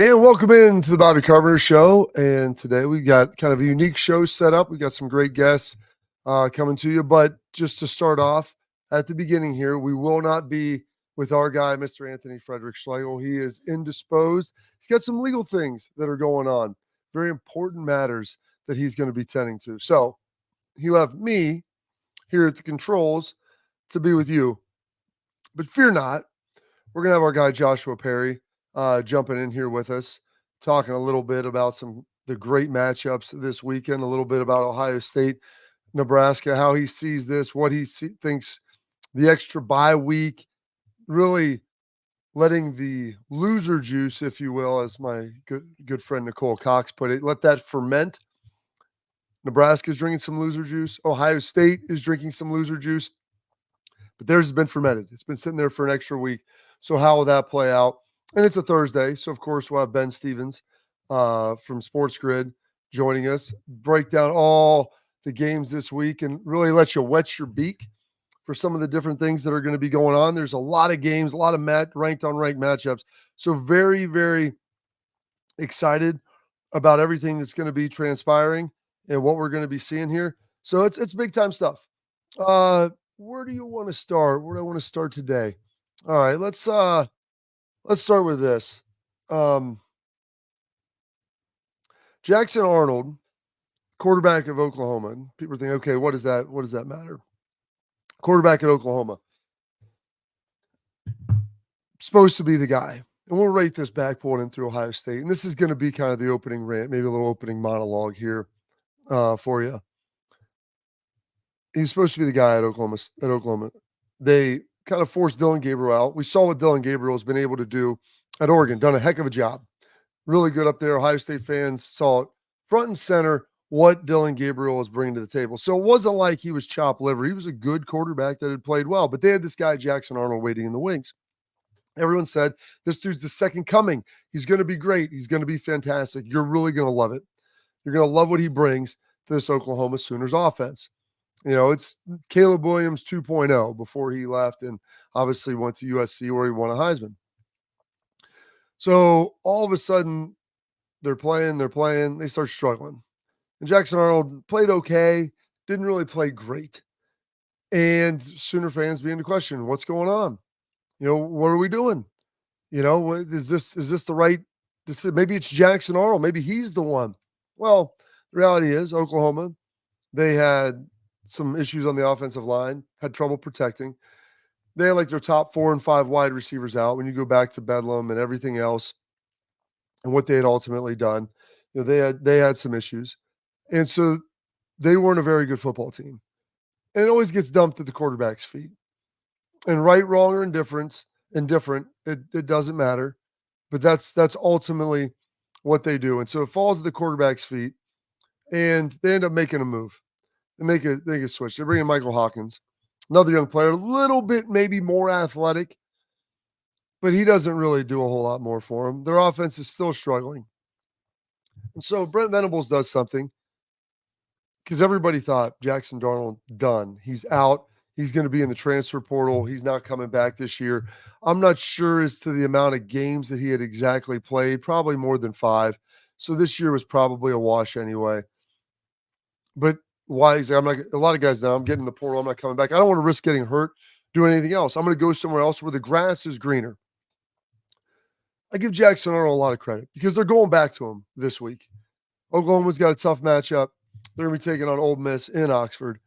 And welcome in to the Bobby Carpenter Show. And today we got kind of a unique show set up. We got some great guests coming to you. But just to start off at the beginning here, we will not be with our guy, Mr. Anthony Frederick Schlegel. He is indisposed. He's got some legal things that are going on, very important matters that he's going to be tending to. So he left me here at the controls to be with you. But fear not, we're going to have our guy, Joshua Perry, jumping in here with us, talking a little bit about the great matchups this weekend, a little bit about Ohio State, Nebraska, how he sees this, what he thinks the extra bye week, really letting the loser juice, if you will, as my good friend Nicole Cox put it, let that ferment. Nebraska is drinking some loser juice. Ohio State is drinking some loser juice, but theirs has been fermented. It's been sitting there for an extra week. So how will that play out? And it's a Thursday, so of course we'll have Ben Stevens from Sports Grid joining us, break down all the games this week and really let you wet your beak for some of the different things that are going to be going on. There's a lot of games, a lot of ranked on ranked matchups. So very, very excited about everything that's going to be transpiring and what we're going to be seeing here. So it's big time stuff. Where do you want to start? Where do I want to start today? All right, let's start with this. Jackson Arnold, quarterback of Oklahoma. People think, okay, what does that matter? Quarterback at Oklahoma. Supposed to be the guy. And we'll rate this back pulling in through Ohio State. And this is going to be kind of the opening rant, maybe a little opening monologue here for you. He's supposed to be the guy at Oklahoma. They kind of forced Dillon Gabriel out. We saw what Dillon Gabriel has been able to do at Oregon. Done a heck of a job. Really good up there. Ohio State fans saw it front and center what Dillon Gabriel was bringing to the table. So it wasn't like he was chopped liver. He was a good quarterback that had played well. But they had this guy, Jackson Arnold, waiting in the wings. Everyone said, this dude's the second coming. He's going to be great. He's going to be fantastic. You're really going to love it. You're going to love what he brings to this Oklahoma Sooners offense. You know, it's Caleb Williams 2.0 before he left and obviously went to USC where he won a Heisman. So all of a sudden, they're playing, they start struggling. And Jackson Arnold played okay, didn't really play great. And Sooner fans began to question, what's going on? You know, what are we doing? You know, is this the right decision? Maybe it's Jackson Arnold. Maybe he's the one. Well, the reality is Oklahoma, they had some issues on the offensive line, had trouble protecting. They had like their top 4 and 5 wide receivers out when you go back to Bedlam and everything else and what they had ultimately done. You know, they had some issues. And so they weren't a very good football team. And it always gets dumped at the quarterback's feet. And right, wrong, or indifferent, it doesn't matter. But that's ultimately what they do. And so it falls at the quarterback's feet, and they end up making a move. They make a switch. They bring in Michael Hawkins, another young player, a little bit maybe more athletic, but he doesn't really do a whole lot more for them. Their offense is still struggling. And so Brent Venables does something because everybody thought Jackson Darnold done. He's out. He's going to be in the transfer portal. He's not coming back this year. I'm not sure as to the amount of games that he had exactly played, probably more than 5. So this year was probably a wash anyway. But why? I'm not. A lot of guys now, I'm getting in the portal. I'm not coming back. I don't want to risk getting hurt, doing anything else. I'm going to go somewhere else where the grass is greener. I give Jackson Arnold a lot of credit because they're going back to him this week. Oklahoma's got a tough matchup. They're going to be taking on Ole Miss in Oxford.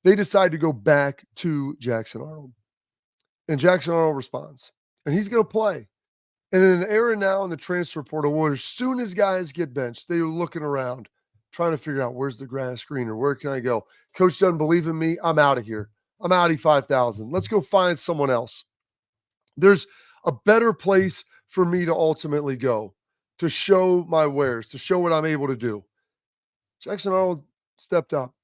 They decide to go back to Jackson Arnold. And Jackson Arnold responds. And he's going to play. And in an era now in the transfer portal where as soon as guys get benched, they're looking around, trying to figure out where's the grass greener? Where can I go? Coach doesn't believe in me. I'm out of here. I'm out of 5,000. Let's go find someone else. There's a better place for me to ultimately go to show my wares, to show what I'm able to do. Jackson Arnold stepped up,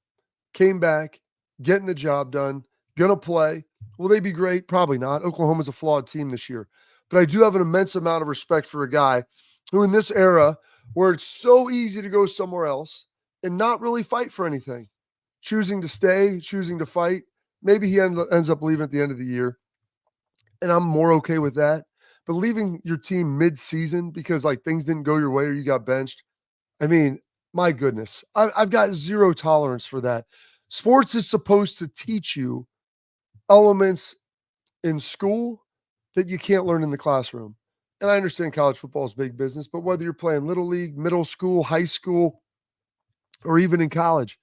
came back, getting the job done, going to play. Will they be great? Probably not. Oklahoma's a flawed team this year. But I do have an immense amount of respect for a guy who in this era where it's so easy to go somewhere else and not really fight for anything, choosing to stay, choosing to fight, maybe he ends up leaving at the end of the year. And I'm more okay with that. but leaving your team mid-season because like things didn't go your way or you got benched, I mean, my goodness, I've got zero tolerance for that. Sports is supposed to teach you elements in school that you can't learn in the classroom. And I understand college football is big business, but whether you're playing little league, middle school, high school, or even in college,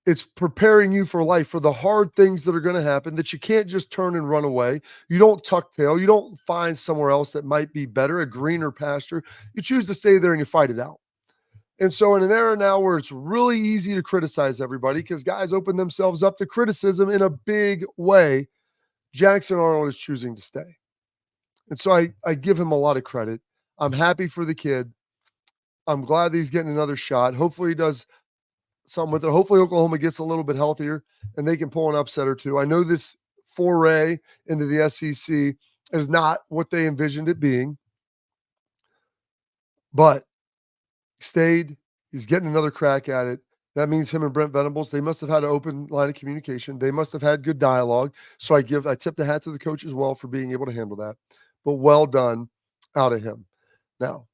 it's preparing you for life, for the hard things that are going to happen that you can't just turn and run away. You don't tuck tail. You don't find somewhere else that might be better, a greener pasture. You choose to stay there and you fight it out. And so in an era now where it's really easy to criticize everybody because guys open themselves up to criticism in a big way, Jackson Arnold is choosing to stay. And so I give him a lot of credit. I'm happy for the kid. I'm glad that he's getting another shot. Hopefully he does something with it. Hopefully Oklahoma gets a little bit healthier and they can pull an upset or two. I know this foray into the SEC is not what they envisioned it being, but stayed. He's getting another crack at it. That means him and Brent Venables, they must have had an open line of communication. They must have had good dialogue. So I tip the hat to the coach as well for being able to handle that. But well done out of him. Now,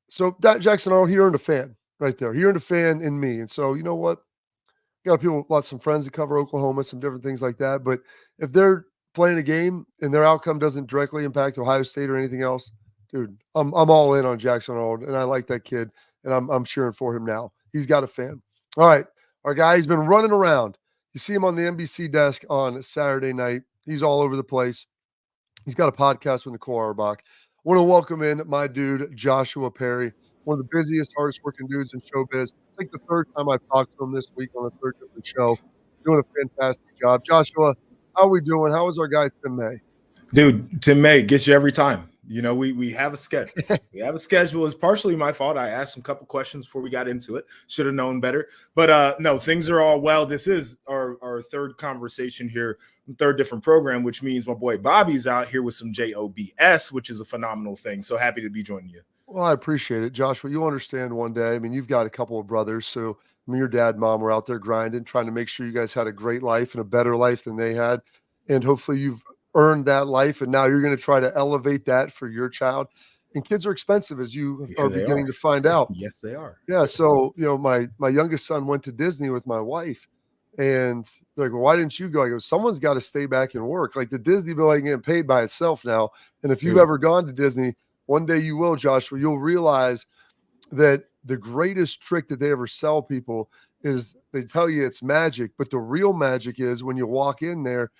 so that Jackson Arnold, he earned a fan right there. He earned a fan in me. And so, you know what? Got people, lots some friends that cover Oklahoma, some different things like that. But if they're playing a game and their outcome doesn't directly impact Ohio State or anything else, dude, I'm all in on Jackson Arnold, and I like that kid, and I'm cheering for him now. He's got a fan. All right, our guy, he's been running around. You see him on the NBC desk on Saturday night. He's all over the place. He's got a podcast with Nicole Auerbach. I want to welcome in my dude, Joshua Perry, one of the busiest, hardest working dudes in showbiz. It's like the third time I've talked to him this week on a third different show. Doing a fantastic job. Joshua, how are we doing? How is our guy, Tim May? Dude, Tim May gets you every time. You know, we have a schedule. We have a schedule. It's partially my fault. I asked him a couple questions before we got into it. Should have known better. But no, things are all well. This is our third conversation here, third different program, which means my boy Bobby's out here with some JOBS, which is a phenomenal thing. So happy to be joining you. Well, I appreciate it, Joshua. You'll understand one day. I mean, you've got a couple of brothers. So your dad and mom were out there grinding, trying to make sure you guys had a great life and a better life than they had. And hopefully you've earned that life, and now you're going to try to elevate that for your child. And kids are expensive, as you are beginning to find out. Yes, they are. Yeah. So, you know, my youngest son went to Disney with my wife, and they're like, well, why didn't you go? I go, someone's got to stay back and work. Like the Disney bill ain't getting paid by itself now. And if you've ever gone to Disney, one day you will, Joshua, you'll realize that the greatest trick that they ever sell people is they tell you it's magic, but the real magic is when you walk in there,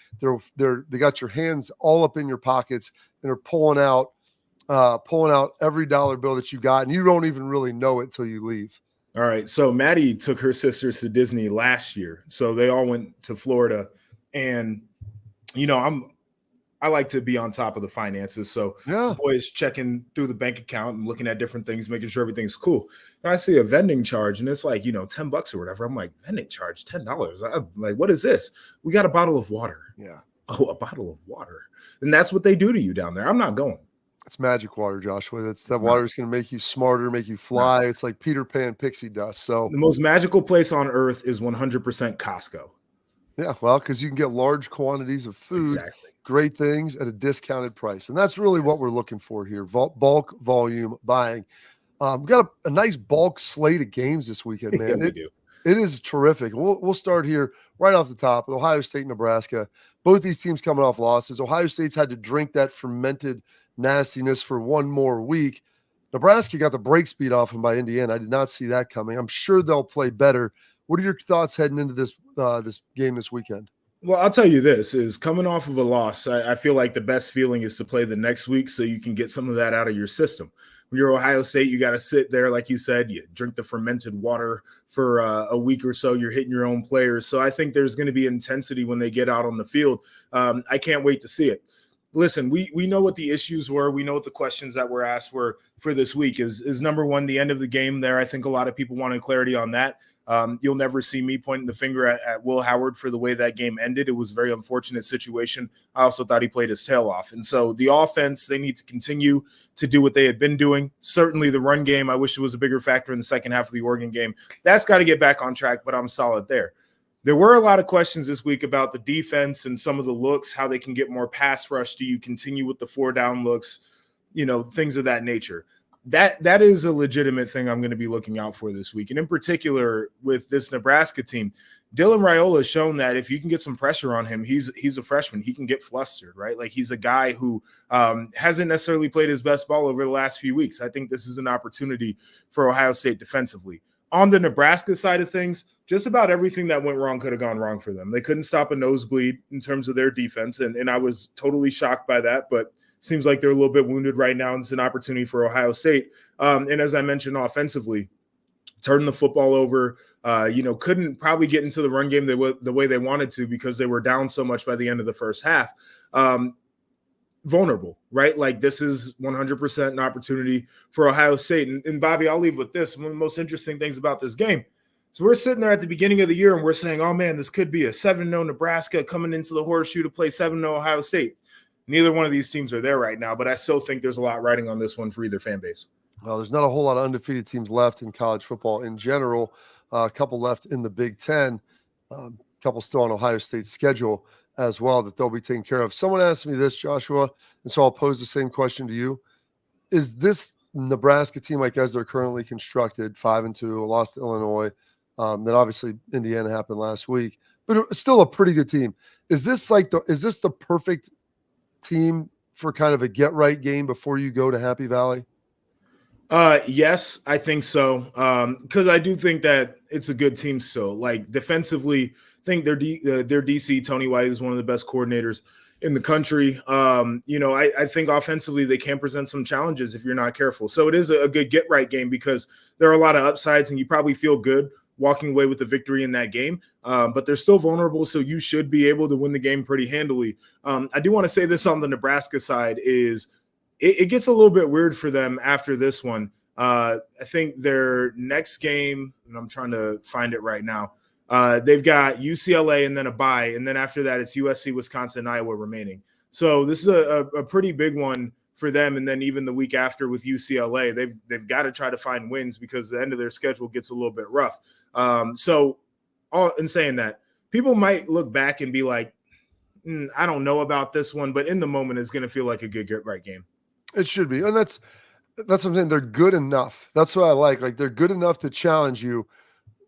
they got your hands all up in your pockets and they're pulling out every dollar bill that you got, and you don't even really know it till you leave. All right. So Maddie took her sisters to Disney last year. So they all went to Florida, and you know, I like to be on top of the finances. So the boys checking through the bank account and looking at different things, making sure everything's cool. And I see a vending charge and it's like, you know, $10 or whatever. I'm like, vending charge, $10. I'm like, what is this? We got a bottle of water. Yeah. Oh, a bottle of water. And that's what they do to you down there. I'm not going. It's magic water, Joshua. That water is going to make you smarter, make you fly. It's like Peter Pan pixie dust. So the most magical place on earth is 100% Costco. Yeah. Well, because you can get large quantities of food. Exactly. Great things at a discounted price. And that's really what we're looking for here. Bulk volume buying. We got a nice bulk slate of games this weekend, man. We do. It is terrific. We'll start here right off the top with Ohio State, Nebraska. Both these teams coming off losses. Ohio State's had to drink that fermented nastiness for one more week. Nebraska got the break speed off them by Indiana. I did not see that coming. I'm sure they'll play better. What are your thoughts heading into this game this weekend? Well, I'll tell you this, is coming off of a loss, I feel like the best feeling is to play the next week so you can get some of that out of your system. When you're Ohio State, you got to sit there, like you said, you drink the fermented water for a week or so. You're hitting your own players. So I think there's going to be intensity when they get out on the field. I can't wait to see it. Listen, we know what the issues were. We know what the questions that were asked were for this week is number one, the end of the game there. I think a lot of people wanted clarity on that. You'll never see me pointing the finger at Will Howard for the way that game ended. It was a very unfortunate situation. I also thought he played his tail off. And so the offense, they need to continue to do what they had been doing. Certainly the run game, I wish it was a bigger factor in the second half of the Oregon game. That's got to get back on track, but I'm solid there. There were a lot of questions this week about the defense and some of the looks, how they can get more pass rush. Do you continue with the 4-down looks? Things of that nature. That is a legitimate thing I'm going to be looking out for this week. And in particular with this Nebraska team, Dylan Raiola has shown that if you can get some pressure on him, he's a freshman. He can get flustered, right? Like, he's a guy who hasn't necessarily played his best ball over the last few weeks. I think this is an opportunity for Ohio State defensively. On the Nebraska side of things, just about everything that went wrong could have gone wrong for them. They couldn't stop a nosebleed in terms of their defense, and I was totally shocked by that, but seems like they're a little bit wounded right now, and it's an opportunity for Ohio State. And as I mentioned, offensively, turning the football over, couldn't probably get into the run game the way they wanted to because they were down so much by the end of the first half. Vulnerable, right? Like, this is 100% an opportunity for Ohio State. And Bobby, I'll leave with this. One of the most interesting things about this game. So we're sitting there at the beginning of the year and we're saying, oh man, this could be a 7-0 Nebraska coming into the horseshoe to play 7-0 Ohio State. Neither one of these teams are there right now, but I still think there's a lot riding on this one for either fan base. Well, there's not a whole lot of undefeated teams left in college football in general. A couple left in the Big Ten, a couple still on Ohio State's schedule as well that they'll be taken care of. Someone asked me this, Joshua, and so I'll pose the same question to you. Is this Nebraska team, like as they're currently constructed, 5-2, lost to Illinois, then obviously Indiana happened last week, but it's still a pretty good team. Is this the perfect team for kind of a get-right game before you go to Happy Valley? Yes, I think so. Because I do think that it's a good team still. Like, defensively, I think their DC, Tony White, is one of the best coordinators in the country. I think offensively they can present some challenges if you're not careful. So it is a good get-right game because there are a lot of upsides, and you probably feel good walking away with the victory in that game. But they're still vulnerable, so you should be able to win the game pretty handily. I do want to say this on the Nebraska side is it gets a little bit weird for them after this one. I think their next game, and I'm trying to find it right now, they've got UCLA and then a bye, and then after that it's USC, Wisconsin, Iowa remaining. So this is a pretty big one for them, and then even the week after with UCLA, they've got to try to find wins because the end of their schedule gets a little bit rough. So all in saying that, people might look back and be like, I don't know about this one, but in the moment it's going to feel like a good get-right game. It should be. And that's what I'm saying. They're good enough. That's what I like. Like, they're good enough to challenge you,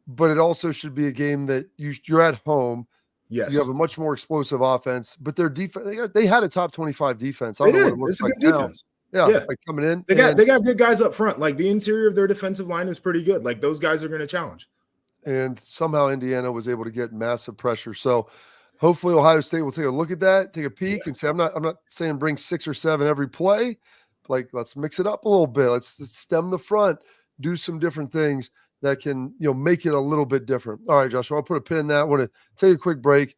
but it also should be a game that you're at home. Yes. You have a much more explosive offense, but their defense, they had a top 25 defense. They did. It's a good defense. Yeah. Like, coming in. They got good guys up front. Like, the interior of their defensive line is pretty good. Like, those guys are going to challenge. And somehow Indiana was able to get massive pressure. So hopefully Ohio State will take a look at that, take a peek, and say, I'm not saying bring 6 or 7 every play. Like, let's mix it up a little bit. Let's stem the front, do some different things that can, make it a little bit different. All right, Josh, I'll put a pin in that. I want to take a quick break.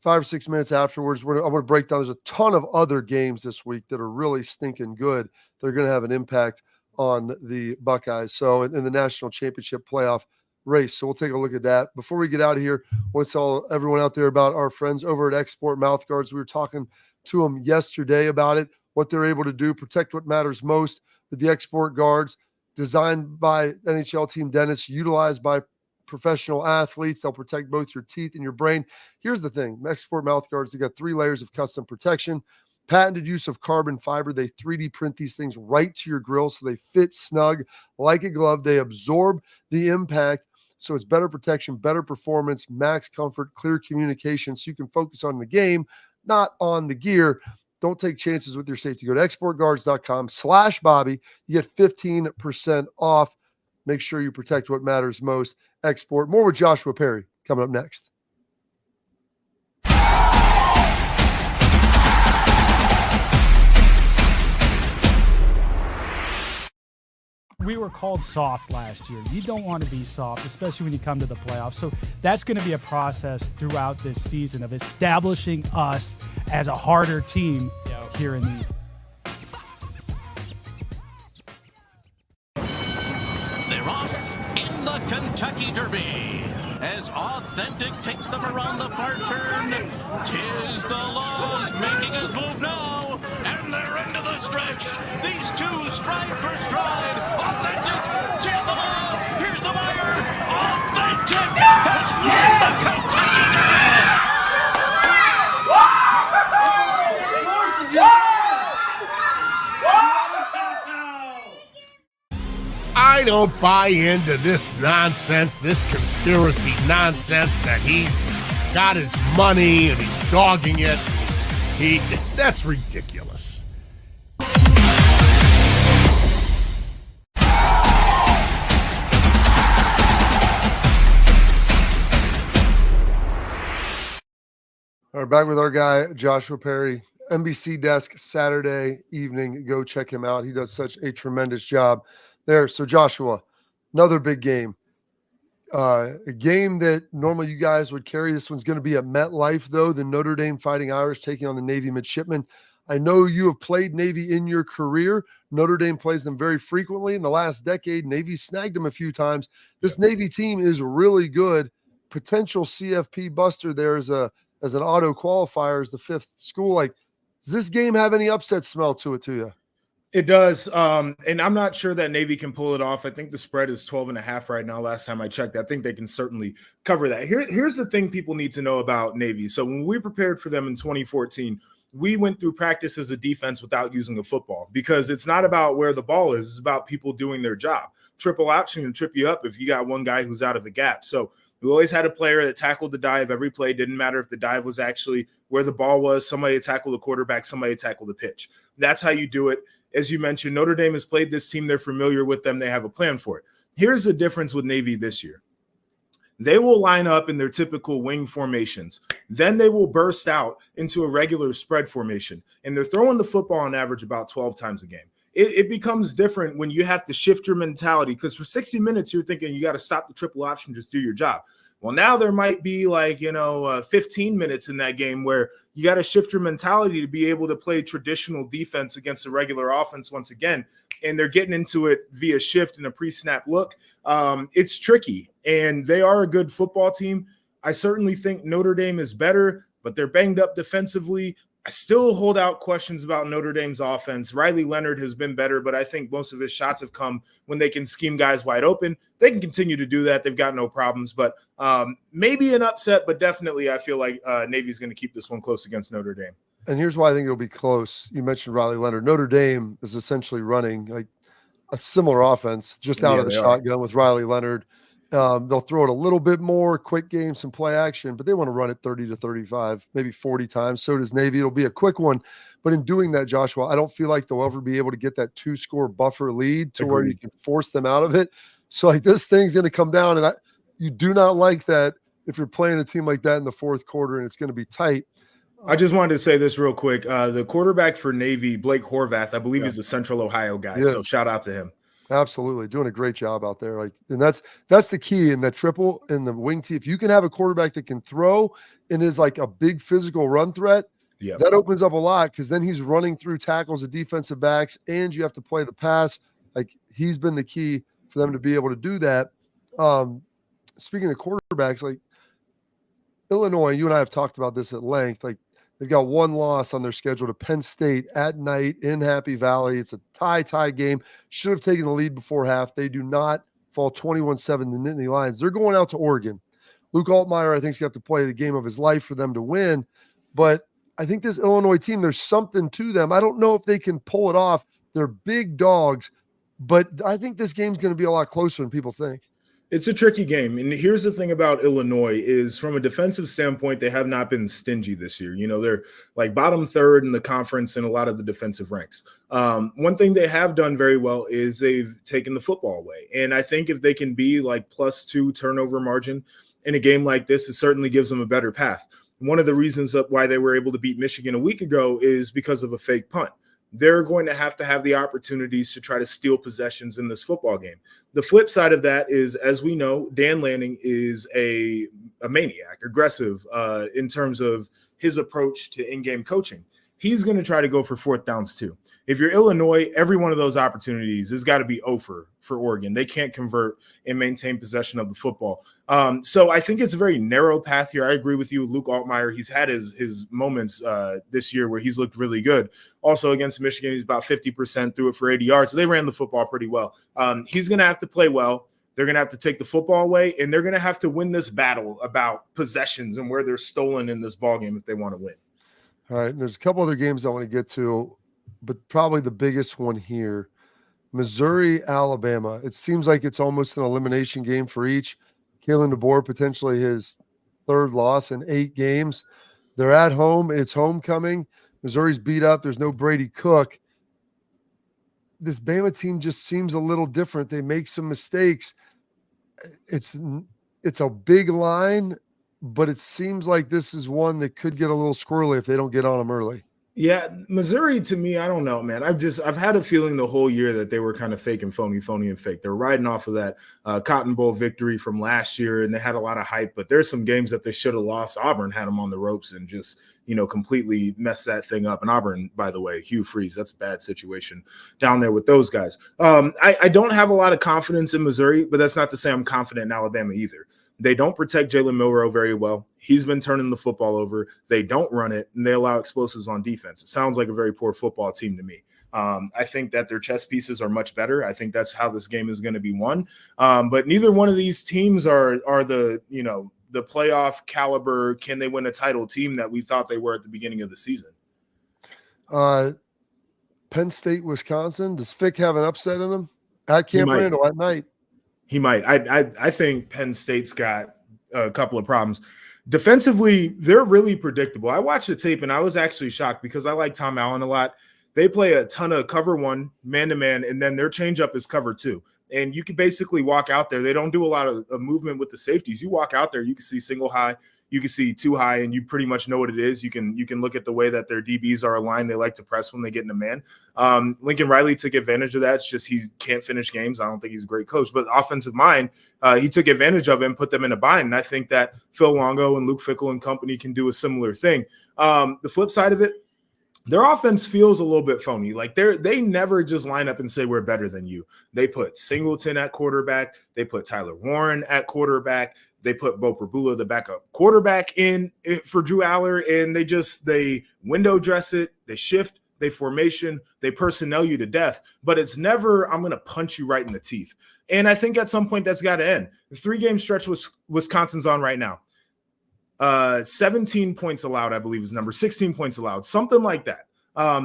5 or 6 minutes afterwards, I want to break down. There's a ton of other games this week that are really stinking good. They're going to have an impact on the Buckeyes. So in the national championship playoff race. So we'll take a look at that. Before we get out of here, I want to tell everyone out there about our friends over at Export Mouthguards. We were talking to them yesterday about it, what they're able to do, protect what matters most with the Export Guards, designed by NHL team dentists, utilized by professional athletes. They'll protect both your teeth and your brain. Here's the thing. Export Mouthguards, they got 3 layers of custom protection, patented use of carbon fiber. They 3D print these things right to your grill so they fit snug like a glove. They absorb the impact, so it's better protection, better performance, max comfort, clear communication, so you can focus on the game, not on the gear. Don't take chances with your safety. Go to exportguards.com/Bobby. You get 15% off. Make sure you protect what matters most. Export. More with Joshua Perry coming up next. We were called soft last year. You don't want to be soft, especially when you come to the playoffs. So that's going to be a process throughout this season of establishing us as a harder team here in the. They're off in the Kentucky Derby as Authentic takes them around the far turn. Tis the Laws making his move now, and they're into the stretch. These two stride for stride. Authentic, tis the Law. Here's the wire. Authentic has won the Kentucky don't buy into this nonsense, this conspiracy nonsense that he's got his money and he's dogging it. That's ridiculous. All right, back with our guy, Joshua Perry, NBC desk, Saturday evening. Go check him out. He does such a tremendous job there. So, Joshua, another big game. A game that normally you guys would carry. This one's going to be at MetLife, though. The Notre Dame Fighting Irish taking on the Navy Midshipmen. I know you have played Navy in your career. Notre Dame plays them very frequently. In the last decade, Navy snagged them a few times. This Navy team is really good. Potential CFP buster there as an auto qualifier as the fifth school. Like, does this game have any upset smell to it to you? It does. And I'm not sure that Navy can pull it off. I think the spread is 12.5 right now. Last time I checked, I think they can certainly cover that. Here's the thing people need to know about Navy. So when we prepared for them in 2014, we went through practice as a defense without using a football, because it's not about where the ball is. It's about people doing their job. Triple option can trip you up if you got one guy who's out of the gap. So we always had a player that tackled the dive every play. Didn't matter if the dive was actually where the ball was. Somebody tackled the quarterback. Somebody tackled the pitch. That's how you do it. As you mentioned, Notre Dame has played this team. They're familiar with them. They have a plan for it. Here's the difference with Navy this year. They will line up in their typical wing formations. Then they will burst out into a regular spread formation. And they're throwing the football on average about 12 times a game. It becomes different when you have to shift your mentality, because for 60 minutes, you're thinking you got to stop the triple option, just do your job. Well, now there might be 15 minutes in that game where you got to shift your mentality to be able to play traditional defense against a regular offense once again. And they're getting into it via shift and a pre-snap look. It's tricky, and they are a good football team. I certainly think Notre Dame is better, but they're banged up defensively. I still hold out questions about Notre Dame's offense. Riley Leonard has been better, but I think most of his shots have come when they can scheme guys wide open. They can continue to do that. They've got no problems, but maybe an upset, but definitely I feel like Navy's going to keep this one close against Notre Dame. And here's why I think it'll be close. You mentioned Riley Leonard. Notre Dame is essentially running like a similar offense, just out of the shotgun with Riley Leonard. They'll throw it a little bit more, quick game, some play action, but they want to run it 30 to 35, maybe 40 times. So does Navy. It'll be a quick one. But in doing that, Joshua, I don't feel like they'll ever be able to get that 2-score buffer lead to where you can force them out of it. So like this thing's going to come down, and you do not like that if you're playing a team like that in the fourth quarter and it's going to be tight. I just wanted to say this real quick. The quarterback for Navy, Blake Horvath, I believe he's a Central Ohio guy. So shout out to him. Absolutely. Doing a great job out there. And that's the key in that triple in the wing tee. If you can have a quarterback that can throw and is like a big physical run threat, that opens up a lot, because then he's running through tackles of defensive backs and you have to play the pass. Like, he's been the key for them to be able to do that. Speaking of quarterbacks, like Illinois, you and I have talked about this at length. Like, they've got one loss on their schedule to Penn State at night in Happy Valley. It's a tie game. Should have taken the lead before half. They do not fall 21-7 the Nittany Lions. They're going out to Oregon. Luke 𝗟𝗡, I think, is going to have to play the game of his life for them to win. But I think this Illinois team, there's something to them. I don't know if they can pull it off. They're big dogs, but I think this game's going to be a lot closer than people think. It's a tricky game. And here's the thing about Illinois is, from a defensive standpoint, they have not been stingy this year. They're like bottom third in the conference in a lot of the defensive ranks. One thing they have done very well is they've taken the football away. And I think if they can be like +2 turnover margin in a game like this, it certainly gives them a better path. One of the reasons why they were able to beat Michigan a week ago is because of a fake punt. They're going to have the opportunities to try to steal possessions in this football game. The flip side of that is, as we know, Dan Lanning is a maniac, aggressive in terms of his approach to in-game coaching. He's going to try to go for fourth downs too. If you're Illinois, every one of those opportunities has got to be over for Oregon. They can't convert and maintain possession of the football. So I think it's a very narrow path here. I agree with you, Luke 𝗟𝗡. He's had his moments this year where he's looked really good. Also against Michigan, he's about 50%, threw it for 80 yards. So they ran the football pretty well. He's going to have to play well. They're going to have to take the football away, and they're going to have to win this battle about possessions and where they're stolen in this ballgame if they want to win. All right, and there's a couple other games I want to get to, but probably the biggest one here Missouri, Alabama. It seems like it's almost an elimination game for each. Kalen DeBoer, potentially his third loss in 8 games. They're at home. It's homecoming. Missouri's beat up. There's no Brady Cook. This Bama team just seems a little different. They make some mistakes. It's a big line, but it seems like this is one that could get a little squirrely if they don't get on them early. Yeah, Missouri, to me, I don't know, man. I've had a feeling the whole year that they were kind of fake and phony and fake. They're riding off of that Cotton Bowl victory from last year, and they had a lot of hype. But there's some games that they should have lost. Auburn had them on the ropes and just, completely messed that thing up. And Auburn, by the way, Hugh Freeze, that's a bad situation down there with those guys. I don't have a lot of confidence in Missouri, but that's not to say I'm confident in Alabama either. They don't protect Jalen Milroe very well. He's been turning the football over. They don't run it, and they allow explosives on defense. It sounds like a very poor football team to me. I think that their chess pieces are much better. I think that's how this game is going to be won. But neither one of these teams are the playoff caliber, can they win a title team that we thought they were at the beginning of the season. Penn State, Wisconsin. Does Fick have an upset in him at Camp Randall at night? He might. I think Penn State's got a couple of problems. Defensively, they're really predictable. I watched the tape, and I was actually shocked because I like Tom Allen a lot. They play a ton of cover one, man-to-man, and then their changeup is cover two. And you can basically walk out there. They don't do a lot of movement with the safeties. You walk out there, you can see single high, you can see two high, and you pretty much know what it is. You can look at the way that their DBs are aligned. They like to press when they get in a man. Lincoln Riley took advantage of that. It's just he can't finish games. I don't think he's a great coach. But offensive mind, he took advantage of it and put them in a bind. And I think that Phil Longo and Luke Fickell and company can do a similar thing. The flip side of it, their offense feels a little bit phony. Like they never just line up and say we're better than you. They put Singleton at quarterback. They put Tyler Warren at quarterback. They put Bo Perbula, the backup quarterback, in for Drew Aller, and they window dress it, they shift, they formation, they personnel you to death. But it's never, I'm going to punch you right in the teeth. And I think at some point that's got to end. The 3-game stretch Wisconsin's on right now. 17 points allowed, I believe is the number, 16 points allowed, something like that.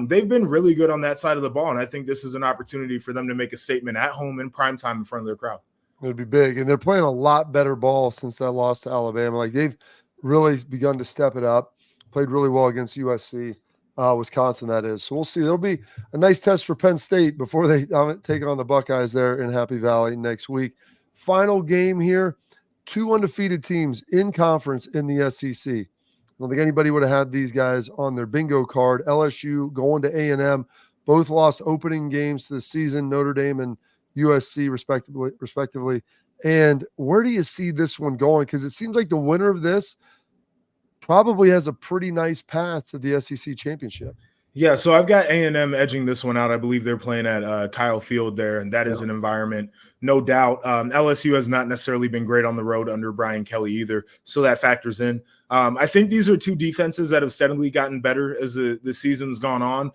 They've been really good on that side of the ball, and I think this is an opportunity for them to make a statement at home in primetime in front of their crowd. It'd be big. And they're playing a lot better ball since that loss to Alabama. Like they've really begun to step it up, played really well against USC, Wisconsin, that is. So we'll see. There'll be a nice test for Penn State before they take on the Buckeyes there in Happy Valley next week. Final game here, 2 undefeated teams in conference in the SEC. I don't think anybody would have had these guys on their bingo card. LSU going to A&M. Both lost opening games to the season, Notre Dame and USC respectively. And where do you see this one going? Because it seems like the winner of this probably has a pretty nice path to the SEC championship. Yeah, so I've got A&M edging this one out. I believe they're playing at Kyle Field there, and that is an environment, no doubt. LSU has not necessarily been great on the road under Brian Kelly either, so that factors in. I think these are 2 defenses that have steadily gotten better as the season's gone on.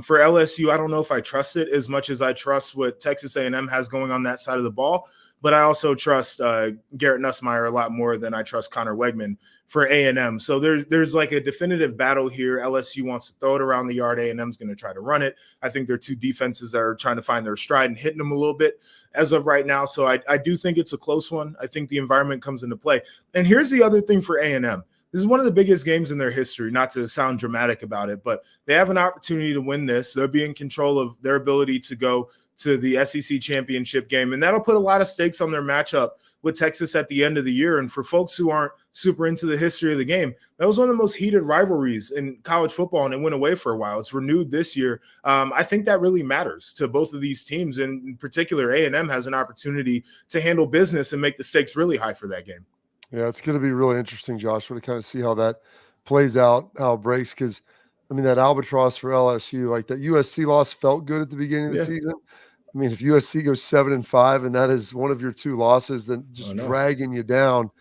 For LSU, I don't know if I trust it as much as I trust what Texas A&M has going on that side of the ball, but I also trust Garrett Nussmeier a lot more than I trust Connor Wegman for A&M. So there's like a definitive battle here. LSU wants to throw it around the yard. A&M's going to try to run it. I think they're 2 defenses that are trying to find their stride and hitting them a little bit as of right now. So I do think it's a close one. I think the environment comes into play. And here's the other thing for A&M. This is one of the biggest games in their history, not to sound dramatic about it, but they have an opportunity to win this. They'll be in control of their ability to go to the SEC championship game, and that'll put a lot of stakes on their matchup with Texas at the end of the year. And for folks who aren't super into the history of the game, that was one of the most heated rivalries in college football, and it went away for a while. It's renewed this year. I think that really matters to both of these teams, and in particular, A&M has an opportunity to handle business and make the stakes really high for that game. Yeah, it's going to be really interesting, Joshua, to kind of see how that plays out, how it breaks, because, I mean, that albatross for LSU, like that USC loss felt good at the beginning of the season. I mean, if USC goes 7-5 and that is one of your 2 losses, then just dragging you down,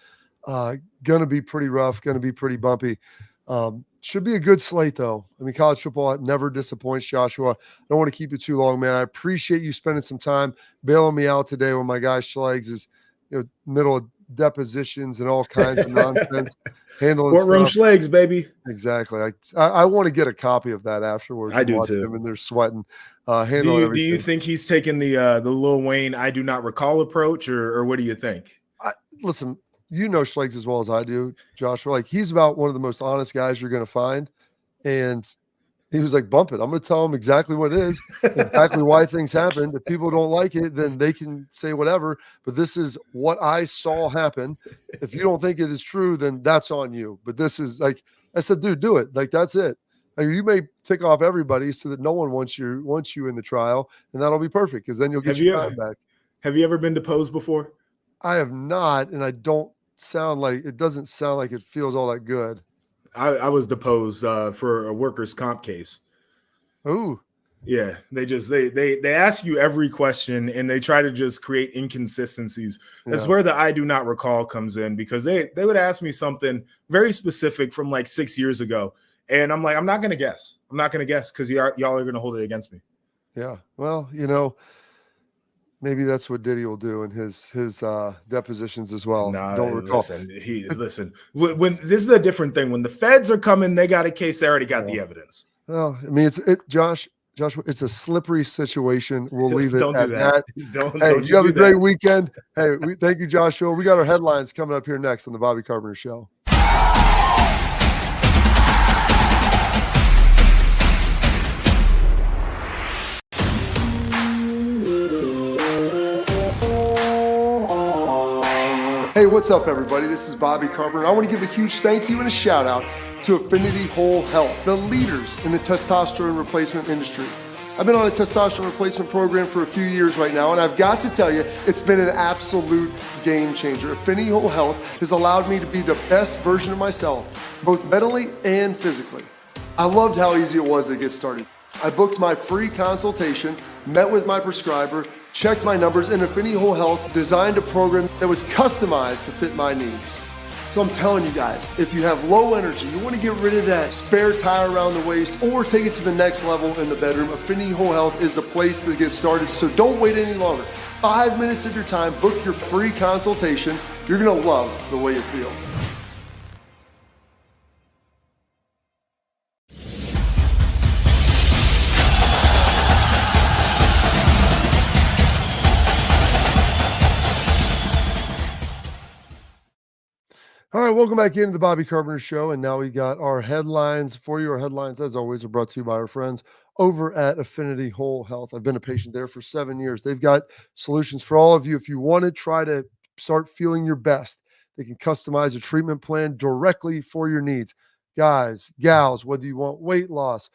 going to be pretty rough, going to be pretty bumpy. Should be a good slate, though. I mean, college football never disappoints, Joshua. I don't want to keep you too long, man. I appreciate you spending some time bailing me out today when my guy Schlegs is middle of depositions and all kinds of nonsense, handling Courtroom stuff. schlegs, baby. Exactly. I want to get a copy of that afterwards. I and do watch too. them and they're sweating, Do handling you everything. think he's taking the Lil Wayne "I do not recall" approach, or what do you think? Listen, you know Schlegs as well as I do, Joshua. Like, he's about one of the most honest guys you're going to find, and he was like, "Bump it. I'm going to tell them exactly what it is, exactly why things happened. If people don't like it, then they can say whatever. But this is what I saw happen. If you don't think it is true, then that's on you. But this is like," I said, "Dude, do it. Like, that's it. Like, you may tick off everybody so that no one wants you in the trial, and that'll be perfect because then you'll get your time back." Have you ever been deposed before? I have not, and it doesn't sound like it feels all that good. I was deposed for a workers' comp case. Ooh. Yeah, they ask you every question and they try to just create inconsistencies. That's Yeah. where the "I do not recall" comes in, because they would ask me something very specific from like 6 years ago, and I'm like, I'm not gonna guess because y'all are gonna hold it against me. Yeah. Well, maybe that's what Diddy will do in his depositions as well. Nah, Don't recall. listen. When this is a different thing. When the feds are coming, they got a case. They already got the evidence. Well, I mean, Joshua, it's a slippery situation. We'll leave it Don't at do that. Hey, you have a great weekend. Hey, thank you, Joshua. We got our headlines coming up here next on the Bobby Carpenter Show. Hey, what's up, everybody? This is Bobby Carpenter. I want to give a huge thank you and a shout out to Affinity Whole Health, the leaders in the testosterone replacement industry. I've been on a testosterone replacement program for a few years right now, and I've got to tell you, it's been an absolute game changer. Affinity Whole Health has allowed me to be the best version of myself, both mentally and physically. I loved how easy it was to get started. I booked my free consultation, met with my prescriber, checked my numbers, and Affinity Whole Health designed a program that was customized to fit my needs. So I'm telling you guys, if you have low energy, you want to get rid of that spare tire around the waist or take it to the next level in the bedroom, Affinity Whole Health is the place to get started. So don't wait any longer. 5 minutes of your time, book your free consultation. You're going to love the way you feel. All right, welcome back into the Bobby Carpenter Show, and now we got our headlines for you. Our headlines, as always, are brought to you by our friends over at Affinity Whole Health. I've been a patient there for 7 years. They've got solutions for all of you. If you want to try to start feeling your best, they can customize a treatment plan directly for your needs. Guys, gals, whether you want weight loss,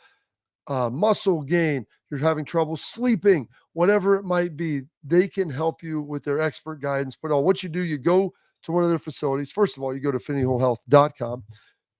muscle gain, you're having trouble sleeping, whatever it might be, they can help you with their expert guidance. But what you do, you go to one of their facilities. First of all, you go to AffinityWholeHealth.com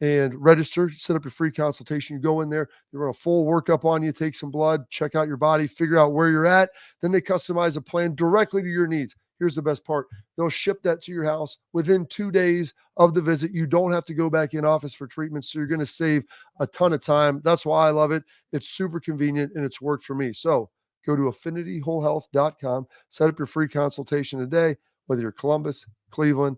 and register, set up your free consultation. You go in there, they run a full workup on you, take some blood, check out your body, figure out where you're at. Then they customize a plan directly to your needs. Here's the best part. They'll ship that to your house within 2 days of the visit. You don't have to go back in office for treatment, so you're going to save a ton of time. That's why I love it. It's super convenient, and it's worked for me. So go to AffinityWholeHealth.com, set up your free consultation today, whether you're Columbus, Cleveland,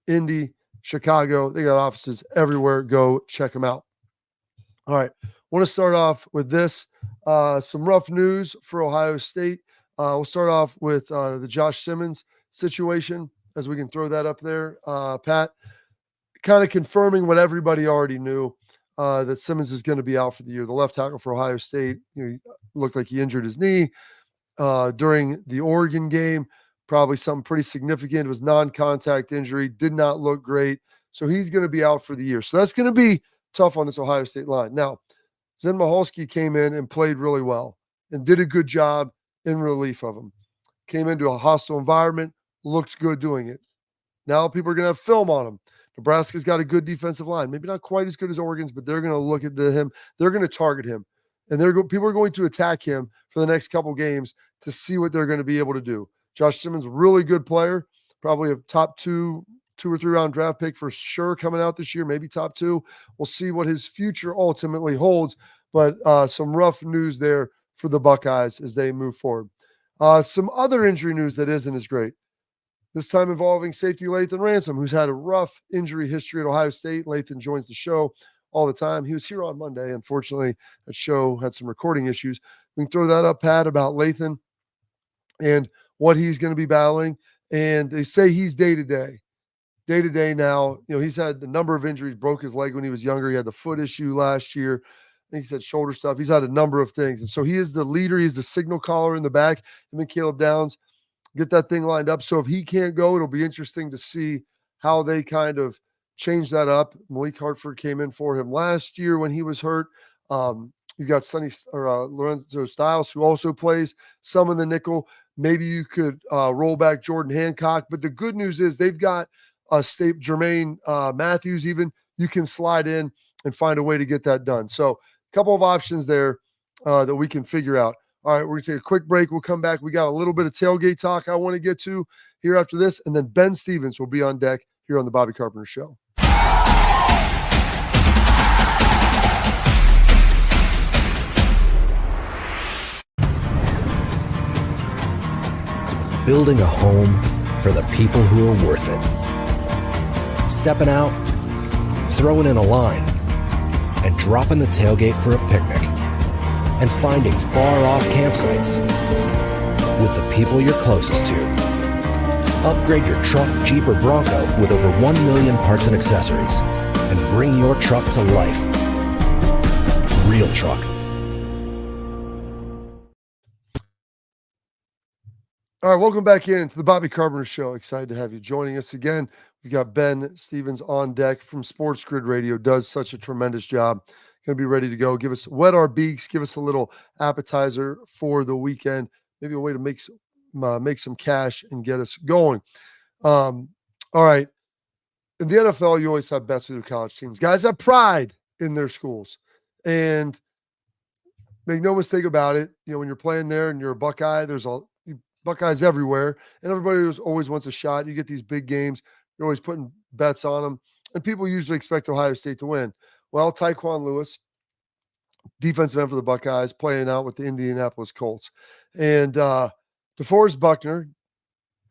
Indy, Chicago. They got offices everywhere. Go check them out. All right. Want to start off with this. Some rough news for Ohio State. We'll start off with the Josh Simmons situation, as we can throw that up there. Pat, kind of confirming what everybody already knew, that Simmons is going to be out for the year. The left tackle for Ohio State, looked like he injured his knee during the Oregon game. Probably something pretty significant. It was non-contact injury, did not look great. So he's going to be out for the year. So that's going to be tough on this Ohio State line. Now, Zen Mahalski came in and played really well and did a good job in relief of him. Came into a hostile environment, looked good doing it. Now people are going to have film on him. Nebraska's got a good defensive line. Maybe not quite as good as Oregon's, but they're going to look at him. They're going to target him. And people are going to attack him for the next couple games to see what they're going to be able to do. Josh Simmons, really good player, probably a top 2 or 3 round draft pick for sure coming out this year, maybe top 2. We'll see what his future ultimately holds, but some rough news there for the Buckeyes as they move forward. Some other injury news that isn't as great. this time involving safety Lathan Ransom, who's had a rough injury history at Ohio State. Lathan joins the show all the time. He was here on Monday. Unfortunately, that show had some recording issues. We can throw that up, Pat, about Lathan and what he's going to be battling. And they say he's day-to-day now. You know, he's had a number of injuries, broke his leg when he was younger. He had the foot issue last year. I think he said shoulder stuff. He's had a number of things. And so he is the leader. He's the signal caller in the back. Him and Caleb Downs get that thing lined up. So if he can't go, it'll be interesting to see how they kind of change that up. Malik Hartford came in for him last year when he was hurt. You got Lorenzo Stiles, who also plays some in the nickel. Maybe you could roll back Jordan Hancock. But the good news is they've got Jermaine Matthews even. You can slide in and find a way to get that done. So a couple of options there that we can figure out. All right, we're going to take a quick break. We'll come back. We got a little bit of tailgate talk I want to get to here after this, and then Ben Stevens will be on deck here on the Bobby Carpenter Show. Building a home for the people who are worth it. Stepping out, throwing in a line, and dropping the tailgate for a picnic. And finding far-off campsites with the people you're closest to. Upgrade your truck, Jeep, or Bronco with over 1 million parts and accessories. And bring your truck to life. Real Truck. All right, welcome back in to the Bobby Carpenter Show. Excited to have you joining us again. We've got Ben Stevens on deck from Sports Grid Radio. Does such a tremendous job. Going to be ready to go. Whet our beaks. Give us a little appetizer for the weekend. Maybe a way to make some cash and get us going. All right. In the NFL, you always have best of your college teams. Guys have pride in their schools. And make no mistake about it. You know, when you're playing there and you're a Buckeye, there's Buckeyes everywhere. And everybody always wants a shot. You get these big games. You're always putting bets on them. And people usually expect Ohio State to win. Well, Tyquan Lewis, defensive end for the Buckeyes, playing out with the Indianapolis Colts. And DeForest Buckner,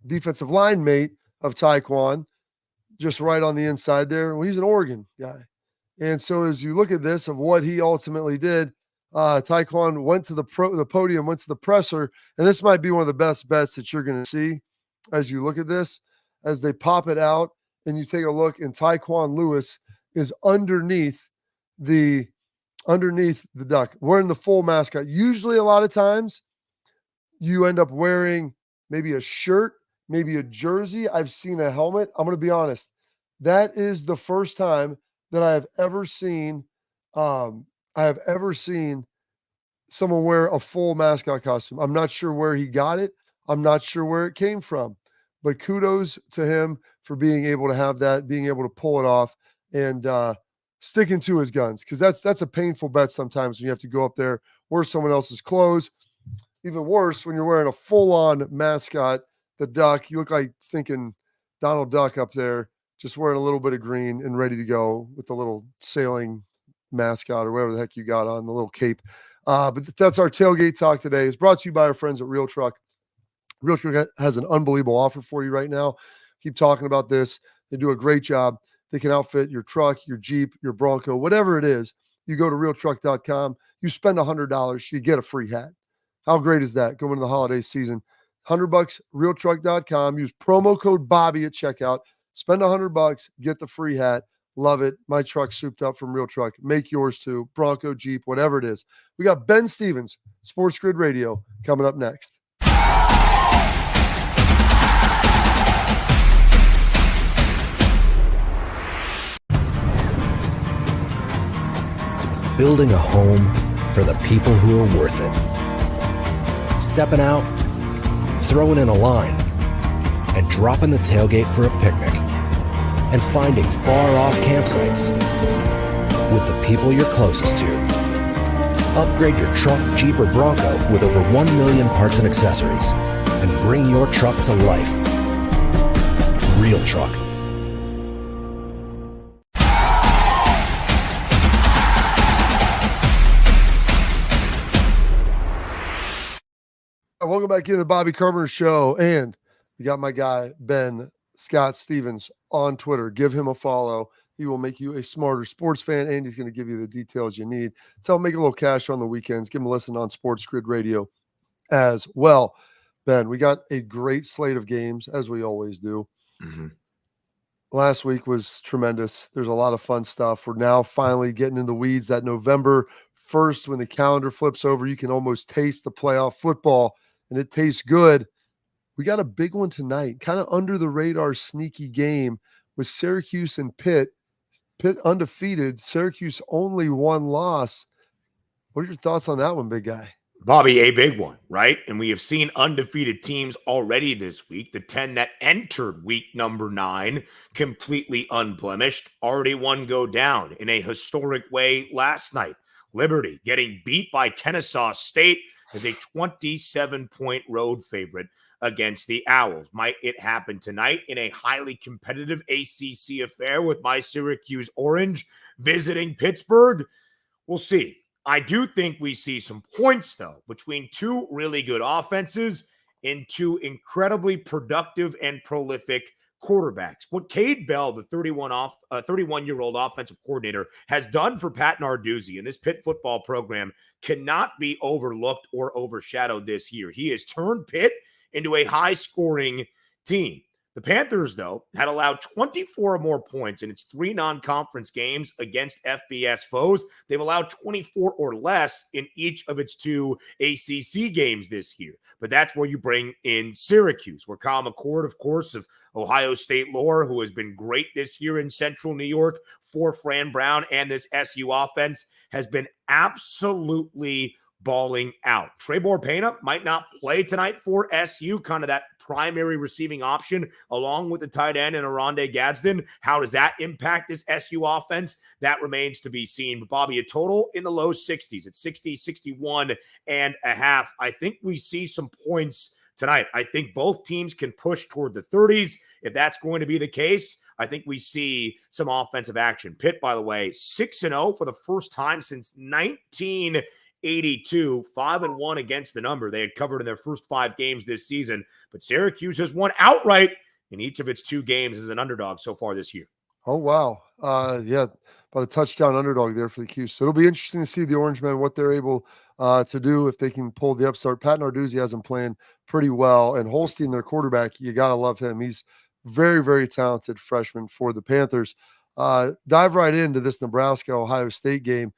defensive line mate of Tyquan, just right on the inside there. Well, he's an Oregon guy. And so as you look at this of what he ultimately did, Tyquan went to the podium, went to the presser, and this might be one of the best bets that you're going to see as you look at this, as they pop it out and you take a look, and Tyquan Lewis is underneath the duck, wearing the full mascot. Usually a lot of times you end up wearing maybe a shirt, maybe a jersey. I've seen a helmet. I'm going to be honest. That is the first time that I have ever seen someone wear a full mascot costume. I'm not sure where he got it. I'm not sure where it came from, but kudos to him for being able to have that, being able to pull it off, and sticking to his guns, because that's a painful bet sometimes when you have to go up there, wear someone else's clothes. Even worse when you're wearing a full-on mascot, the duck. You look like stinking Donald Duck up there, just wearing a little bit of green and ready to go with the little sailing mascot or whatever the heck you got on, the little cape. But that's our tailgate talk today. It's brought to you by our friends at Real Truck. Real Truck has an unbelievable offer for you right now. Keep talking about this. They do a great job. They can outfit your truck, your Jeep, your Bronco, whatever it is. You go to realtruck.com. You spend $100, you get a free hat. How great is that going into the holiday season? $100, realtruck.com. Use promo code Bobby at checkout. Spend $100, get the free hat. Love it. My truck's souped up from Real Truck. Make yours too. Bronco, Jeep, whatever it is. We got Ben Stevens, Sports Grid Radio, coming up next. Building a home for the people who are worth it. Stepping out, throwing in a line, and dropping the tailgate for a picnic. And finding far-off campsites with the people you're closest to. Upgrade your truck, Jeep, or Bronco with over 1 million parts and accessories. And bring your truck to life. Real Truck. Welcome back into the Bobby Carpenter Show, and We got my guy, Ben Scott Stevens, on Twitter. Give him a follow. He will make you a smarter sports fan, and he's going to give you the details you need to help make a little cash on the weekends. Give him a listen on Sports Grid Radio as well. Ben, we got a great slate of games, as we always do. Mm-hmm. Last week was tremendous. There's a lot of fun stuff. We're now finally getting in the weeds. That November 1st, when the calendar flips over, you can almost taste the playoff football, and it tastes good. We got a big one tonight, kind of under the radar sneaky game with Syracuse and Pitt. Pitt undefeated, Syracuse only one loss. What are your thoughts on that one, big guy? Bobby, a big one, right? And we have seen undefeated teams already this week. The 10 that entered week number 9, completely unblemished. Already one go down in a historic way last night. Liberty getting beat by Kennesaw State as a 27-point road favorite against the Owls. Might it happen tonight in a highly competitive ACC affair with my Syracuse Orange visiting Pittsburgh? We'll see. I do think we see some points, though, between two really good offenses and two incredibly productive and prolific quarterbacks. What 𝗟𝗑𝗩𝗘, the 31-year-old offensive coordinator, has done for Pat Narduzzi and this Pitt football program cannot be overlooked or overshadowed this year. He has turned Pitt into a high-scoring team. The Panthers, though, had allowed 24 or more points in its 3 non-conference games against FBS foes. They've allowed 24 or less in each of its 2 ACC games this year. But that's where you bring in Syracuse, where Kyle McCord, of course, of Ohio State lore, who has been great this year in Central New York for Fran Brown and this SU offense, has been absolutely balling out. Trebor Pena might not play tonight for SU, kind of that primary receiving option, along with the tight end and Aronde Gadsden. How does that impact this SU offense? That remains to be seen. But Bobby, a total in the low 60s at 60, 61 and a half. I think we see some points tonight. I think both teams can push toward the 30s. If that's going to be the case, I think we see some offensive action. Pitt, by the way, 6-0 for the first time since 1982, 5-1 against the number they had covered in their first 5 games this season. But Syracuse has won outright in each of its 2 games as an underdog so far this year. Oh, wow. Yeah, about a touchdown underdog there for the Cuse. So it'll be interesting to see the Orange Men, what they're able to do if they can pull the upstart. Pat Narduzzi has them playing pretty well. And Holstein, their quarterback, you got to love him. He's very, very talented freshman for the Panthers. Dive right into this Nebraska-Ohio State game.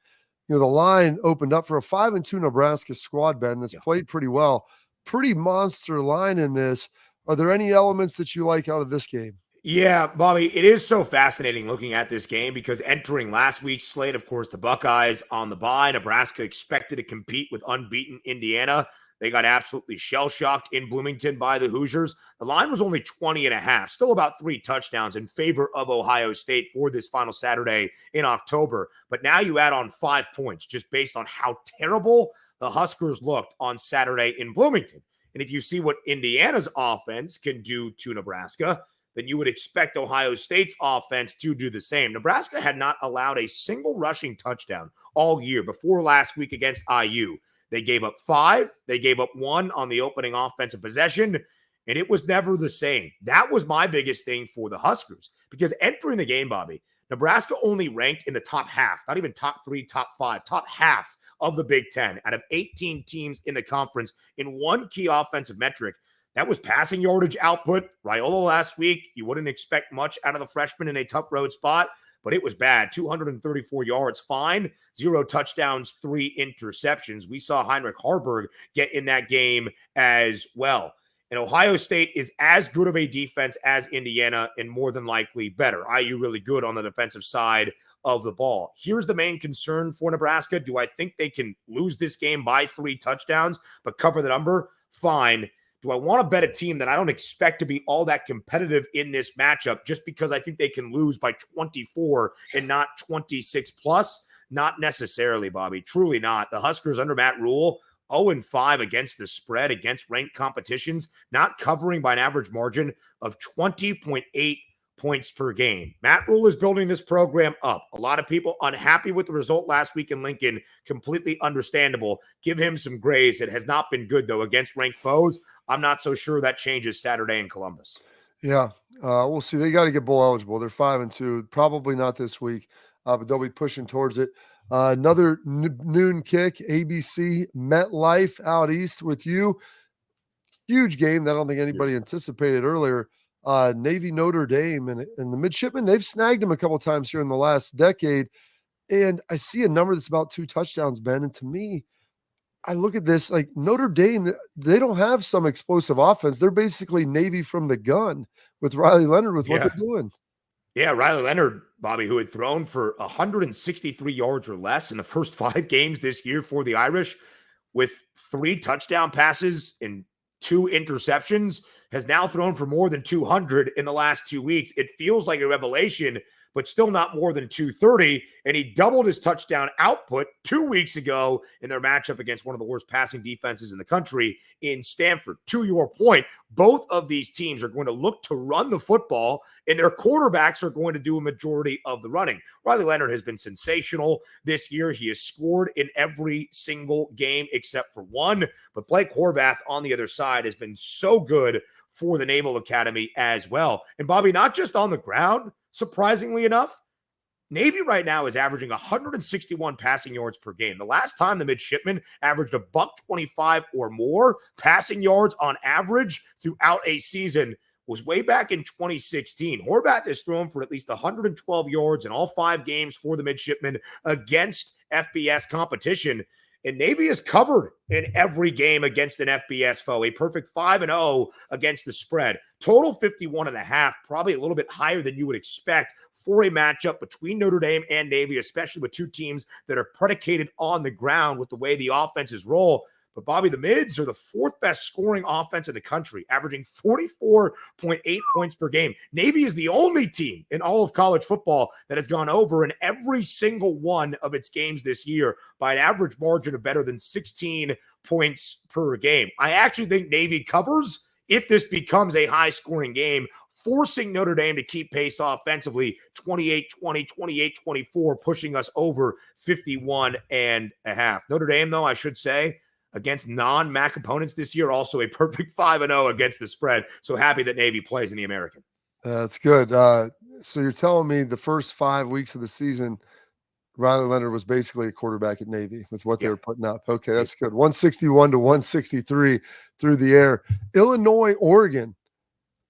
You know, the line opened up for a 5-2 Nebraska squad, Ben, that's played pretty well. Pretty monster line in this. Are there any elements that you like out of this game? Yeah, Bobby, it is so fascinating looking at this game because entering last week's slate, of course, the Buckeyes on the bye. Nebraska expected to compete with unbeaten Indiana. They got absolutely shell-shocked in Bloomington by the Hoosiers. The line was only 20.5, still about 3 touchdowns in favor of Ohio State for this final Saturday in October. But now you add on 5 points just based on how terrible the Huskers looked on Saturday in Bloomington. And if you see what Indiana's offense can do to Nebraska, then you would expect Ohio State's offense to do the same. Nebraska had not allowed a single rushing touchdown all year before last week against IU. They gave up 5. They gave up 1 on the opening offensive possession, and it was never the same. That was my biggest thing for the Huskers because entering the game, Bobby, Nebraska only ranked in the top half, not even top 3, top 5, top half of the Big Ten out of 18 teams in the conference in one key offensive metric. That was passing yardage output. Raiola last week, you wouldn't expect much out of the freshman in a tough road spot, but it was bad. 234 yards, fine. 0 touchdowns, 3 interceptions. We saw Heinrich Harburg get in that game as well. And Ohio State is as good of a defense as Indiana and more than likely better. IU really good on the defensive side of the ball. Here's the main concern for Nebraska. Do I think they can lose this game by 3 touchdowns but cover the number? Fine. Do I want to bet a team that I don't expect to be all that competitive in this matchup just because I think they can lose by 24 and not 26 plus? Not necessarily, Bobby. Truly not. The Huskers under Matt Rule, 0-5 against the spread, against ranked competitions, not covering by an average margin of 20.8 points per game. Matt Rule is building this program up. A lot of people unhappy with the result last week in Lincoln. Completely understandable. Give him some grace. It has not been good, though, against ranked foes. I'm not so sure that changes Saturday in Columbus. Yeah, we'll see. They got to get bowl eligible. They're 5-2. Probably not this week, but they'll be pushing towards it. Another noon kick, ABC MetLife out east with you. Huge game that I don't think anybody anticipated earlier. Navy Notre Dame and the midshipmen, they've snagged them a couple times here in the last decade. And I see a number that's about 2 touchdowns, Ben. And to me, I look at this like Notre Dame, they don't have some explosive offense. They're basically Navy from the gun with Riley Leonard with what they're doing. Yeah, Riley Leonard, Bobby, who had thrown for 163 yards or less in the first 5 games this year for the Irish, with 3 touchdown passes and 2 interceptions, has now thrown for more than 200 in the last 2 weeks. It feels like a revelation, but still not more than 230. And he doubled his touchdown output 2 weeks ago in their matchup against one of the worst passing defenses in the country in Stanford. To your point, both of these teams are going to look to run the football, and their quarterbacks are going to do a majority of the running. Riley Leonard has been sensational this year. He has scored in every single game except for one. But Blake Horvath on the other side has been so good for the Naval Academy as well. And Bobby, not just on the ground, surprisingly enough, Navy right now is averaging 161 passing yards per game. The last time the midshipmen averaged $125 or more passing yards on average throughout a season was way back in 2016. Horvath has thrown for at least 112 yards in all 5 games for the midshipmen against FBS competition. And Navy is covered in every game against an FBS foe, a perfect 5-0 against the spread. Total 51.5, probably a little bit higher than you would expect for a matchup between Notre Dame and Navy, especially with 2 teams that are predicated on the ground with the way the offenses roll. But Bobby, the Mids are the 4th best scoring offense in the country, averaging 44.8 points per game. Navy is the only team in all of college football that has gone over in every single one of its games this year by an average margin of better than 16 points per game. I actually think Navy covers if this becomes a high-scoring game, forcing Notre Dame to keep pace offensively, 28-20, 28-24, pushing us over 51.5. Notre Dame, though, I should say, against non-MAC opponents this year, also a perfect 5-0 against the spread. So happy that Navy plays in the American. That's good. So you're telling me the first 5 weeks of the season, Riley Leonard was basically a quarterback at Navy with what they were putting up. Okay, that's good. 161 to 163 through the air. Illinois, Oregon.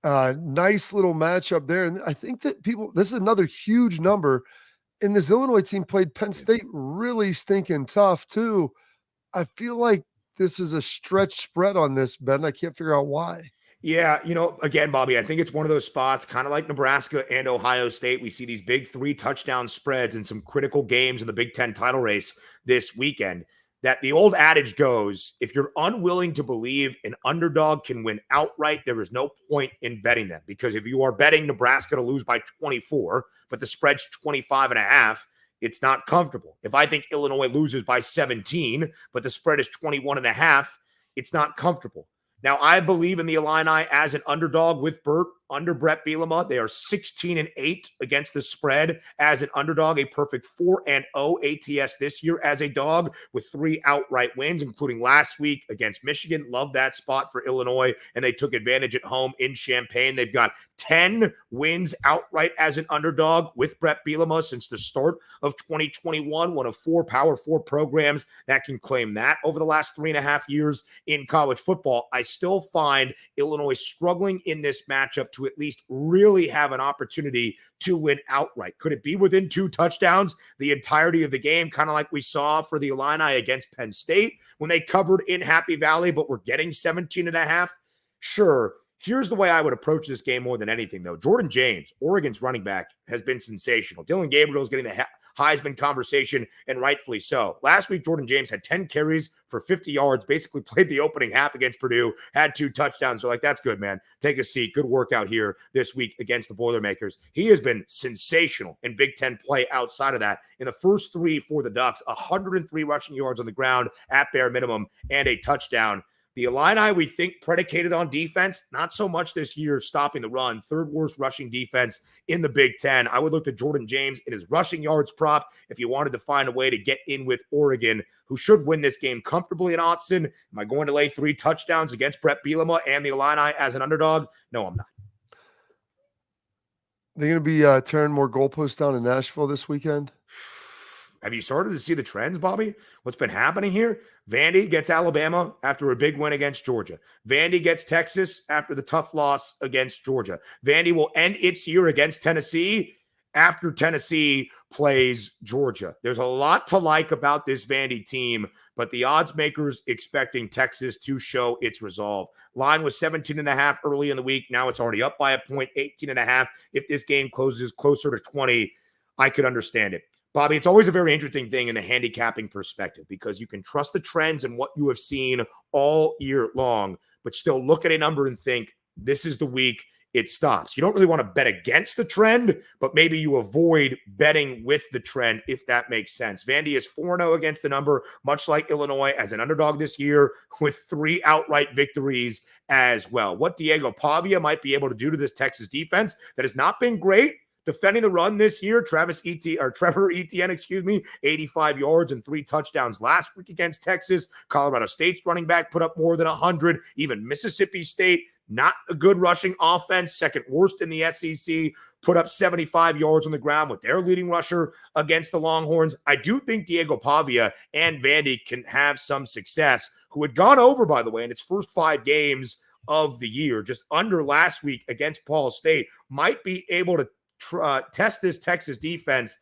Nice little matchup there. And I think that this is another huge number. And this Illinois team played Penn State really stinking tough too. I feel like this is a stretch spread on this, Ben. I can't figure out why. Yeah, again, Bobby, I think it's one of those spots, kind of like Nebraska and Ohio State. We see these big 3 touchdown spreads in some critical games in the Big Ten title race this weekend, that the old adage goes, if you're unwilling to believe an underdog can win outright, there is no point in betting them. Because if you are betting Nebraska to lose by 24, but the spread's 25.5, it's not comfortable. If I think Illinois loses by 17, but the spread is 21.5, it's not comfortable. Now, I believe in the Illini as an underdog with Burt under Brett Bielema. They are 16-8 against the spread as an underdog, a perfect 4-0 ATS this year as a dog with 3 outright wins, including last week against Michigan. Love that spot for Illinois, and they took advantage at home in Champaign. They've got 10 wins outright as an underdog with Brett Bielema since the start of 2021, one of 4 Power 4 programs that can claim that over the last 3.5 years in college football. I still find Illinois struggling in this matchup to at least really have an opportunity to win outright. Could it be within 2 touchdowns the entirety of the game, kind of like we saw for the Illini against Penn State when they covered in Happy Valley, but we're getting 17.5? Sure. Here's the way I would approach this game more than anything, though. Jordan James, Oregon's running back, has been sensational. Dylan Gabriel is getting the Heisman conversation, and rightfully so. Last week, Jordan James had 10 carries for 50 yards, basically played the opening half against Purdue, had 2 touchdowns. So, that's good, man. Take a seat. Good workout here this week against the Boilermakers. He has been sensational in Big Ten play outside of that. In the first 3 for the Ducks, 103 rushing yards on the ground at bare minimum and a touchdown. The Illini, we think, predicated on defense, not so much this year stopping the run. Third worst rushing defense in the Big Ten. I would look to Jordan James in his rushing yards prop if you wanted to find a way to get in with Oregon, who should win this game comfortably in Autzen. Am I going to lay 3 touchdowns against Brett Bielema and the Illini as an underdog? No, I'm not. They're going to be tearing more goalposts down in Nashville this weekend. Have you started to see the trends, Bobby? What's been happening here? Vandy gets Alabama after a big win against Georgia. Vandy gets Texas after the tough loss against Georgia. Vandy will end its year against Tennessee after Tennessee plays Georgia. There's a lot to like about this Vandy team, but the odds makers expecting Texas to show its resolve. Line was 17.5 early in the week. Now it's already up by a point, 18.5. If this game closes closer to 20, I could understand it. Bobby, it's always a very interesting thing in the handicapping perspective because you can trust the trends and what you have seen all year long, but still look at a number and think, this is the week it stops. You don't really want to bet against the trend, but maybe you avoid betting with the trend, if that makes sense. Vandy is 4-0 against the number, much like Illinois as an underdog this year, with 3 outright victories as well. What 𝗟𝗓𝗩𝗘 might be able to do to this Texas defense that has not been great defending the run this year. Trevor Etienne, 85 yards and 3 touchdowns last week against Texas. Colorado State's running back put up more than 100. Even Mississippi State, not a good rushing offense, second worst in the SEC, put up 75 yards on the ground with their leading rusher against the Longhorns. I do think 𝗟𝗓𝗩𝗘 and Vandy can have some success, who had gone over, by the way, in its first 5 games of the year, just under last week against Ball State, might be able to test this Texas defense.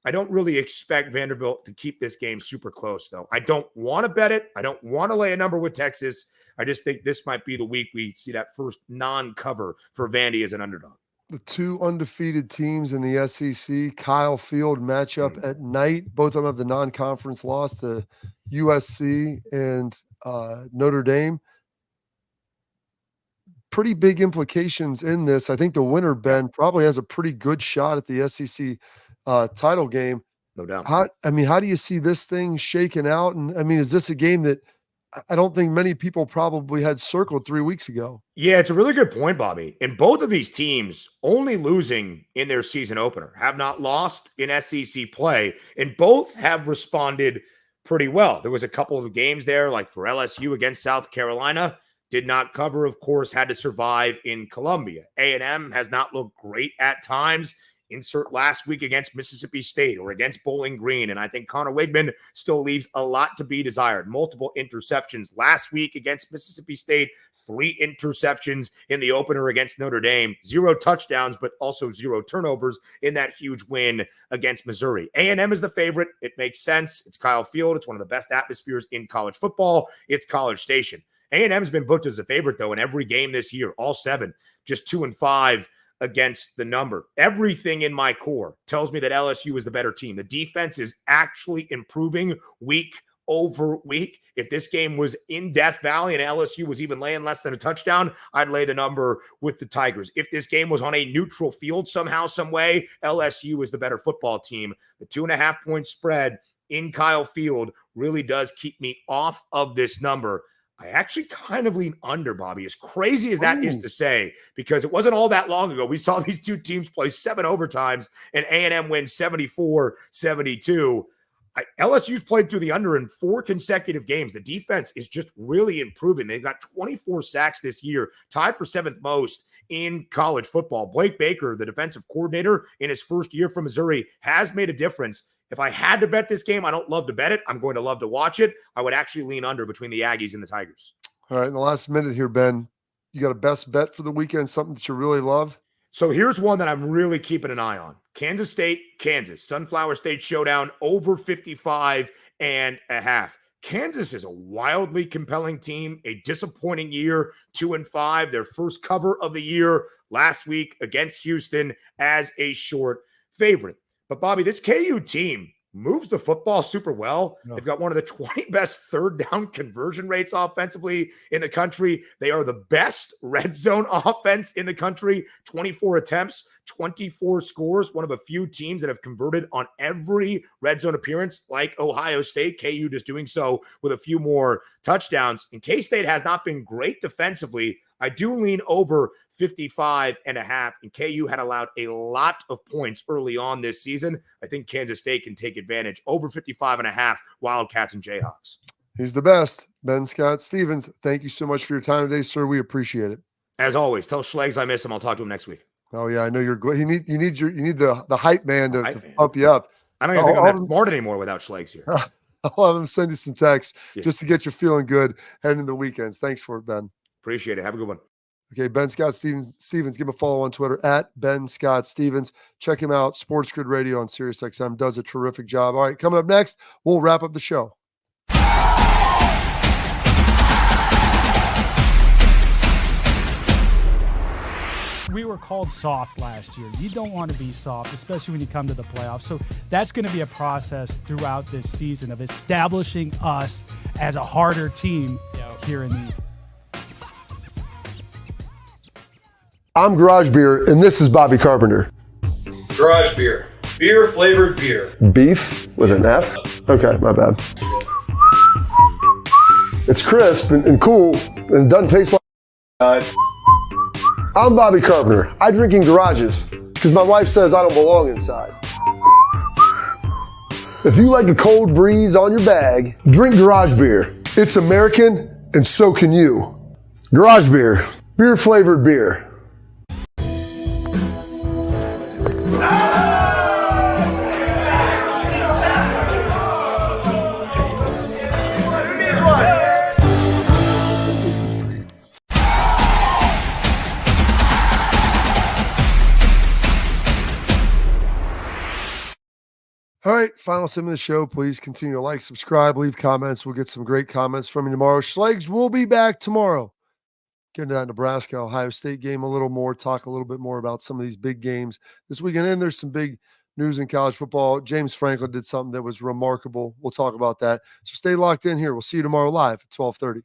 I don't really expect Vanderbilt to keep this game super close, though. I don't want to bet it. I don't want to lay a number with Texas. I just think this might be the week we see that first non-cover for Vandy as an underdog. The 2 undefeated teams in the SEC, Kyle Field matchup at night. Both of them have the non-conference loss to USC and Notre Dame. Pretty big implications in this. I think the winner, Ben, probably has a pretty good shot at the SEC title game. No doubt. How do you see this thing shaken out? And is this a game that I don't think many people probably had circled 3 weeks ago? Yeah, it's a really good point, Bobby. And both of these teams only losing in their season opener, have not lost in SEC play, and both have responded pretty well. There was a couple of games there, like for LSU against South Carolina, did not cover, of course, had to survive in Columbia. A&M has not looked great at times. Insert last week against Mississippi State or against Bowling Green. And I think Connor Wigman still leaves a lot to be desired. Multiple interceptions last week against Mississippi State, 3 interceptions in the opener against Notre Dame, 0 touchdowns, but also 0 turnovers in that huge win against Missouri. A&M is the favorite. It makes sense. It's Kyle Field. It's one of the best atmospheres in college football. It's College Station. A&M has been booked as a favorite, though, in every game this year, all 7, just 2-5 against the number. Everything in my core tells me that LSU is the better team. The defense is actually improving week over week. If this game was in Death Valley and LSU was even laying less than a touchdown, I'd lay the number with the Tigers. If this game was on a neutral field somehow, some way, LSU is the better football team. The 2.5-point spread in Kyle Field really does keep me off of this number. I actually kind of lean under, Bobby, as crazy as that is to say, because it wasn't all that long ago. We saw these 2 teams play 7 overtimes and A&M win 74-72. LSU's played through the under in 4 consecutive games. The defense is just really improving. They've got 24 sacks this year, tied for 7th most in college football. Blake Baker, the defensive coordinator in his first year from Missouri, has made a difference. If I had to bet this game, I don't love to bet it. I'm going to love to watch it. I would actually lean under between the Aggies and the Tigers. All right, in the last minute here, Ben, you got a best bet for the weekend, something that you really love? So here's one that I'm really keeping an eye on. Kansas State, Kansas. Sunflower State showdown over 55.5. Kansas is a wildly compelling team, a disappointing year, 2-5, their first cover of the year last week against Houston as a short favorite. But, Bobby, this KU team moves the football super well. Yeah. They've got one of the 20 best third down conversion rates offensively in the country. They are the best red zone offense in the country. 24 attempts, 24 scores. One of a few teams that have converted on every red zone appearance, like Ohio State. KU just doing so with a few more touchdowns. And K-State has not been great defensively. I do lean over 55.5, and KU had allowed a lot of points early on this season. I think Kansas State can take advantage over 55.5, Wildcats and Jayhawks. He's the best. Ben Scott Stevens, thank you so much for your time today, sir. We appreciate it. As always, tell Schlegs I miss him. I'll talk to him next week. Oh yeah, I know you're good. You need the hype man to pump you up. I don't even think I'm that smart anymore without Schlegs here. I'll have him send you some texts Yeah. just to get you feeling good heading into the weekends. Thanks for it, Ben. Appreciate it. Have a good one. Okay, Ben Scott Stevens, give him a follow on Twitter at Ben Scott Stevens. Check him out. Sports Grid Radio on SiriusXM does a terrific job. All right, coming up next, we'll wrap up the show. We were called soft last year. You don't want to be soft, especially when you come to the playoffs. So that's going to be a process throughout this season of establishing us as a harder team here in the I'm Garage Beer, and this is Bobby Carpenter. Garage Beer. Beer-flavored beer. Beef with an F? Okay, my bad. It's crisp and cool, and it doesn't taste like... I'm Bobby Carpenter. I drink in garages because my wife says I don't belong inside. If you like a cold breeze on your bag, drink Garage Beer. It's American, and so can you. Garage Beer. Beer-flavored beer. All right, final segment of the show. Please continue to like, subscribe, leave comments. We'll get some great comments from you tomorrow. Schlegs will be back tomorrow. Get into that Nebraska Ohio State game a little more, talk a little bit more about some of these big games this weekend. And there's some big news in college football. James Franklin did something that was remarkable. We'll talk about that. So stay locked in here. We'll see you tomorrow live at 12:30.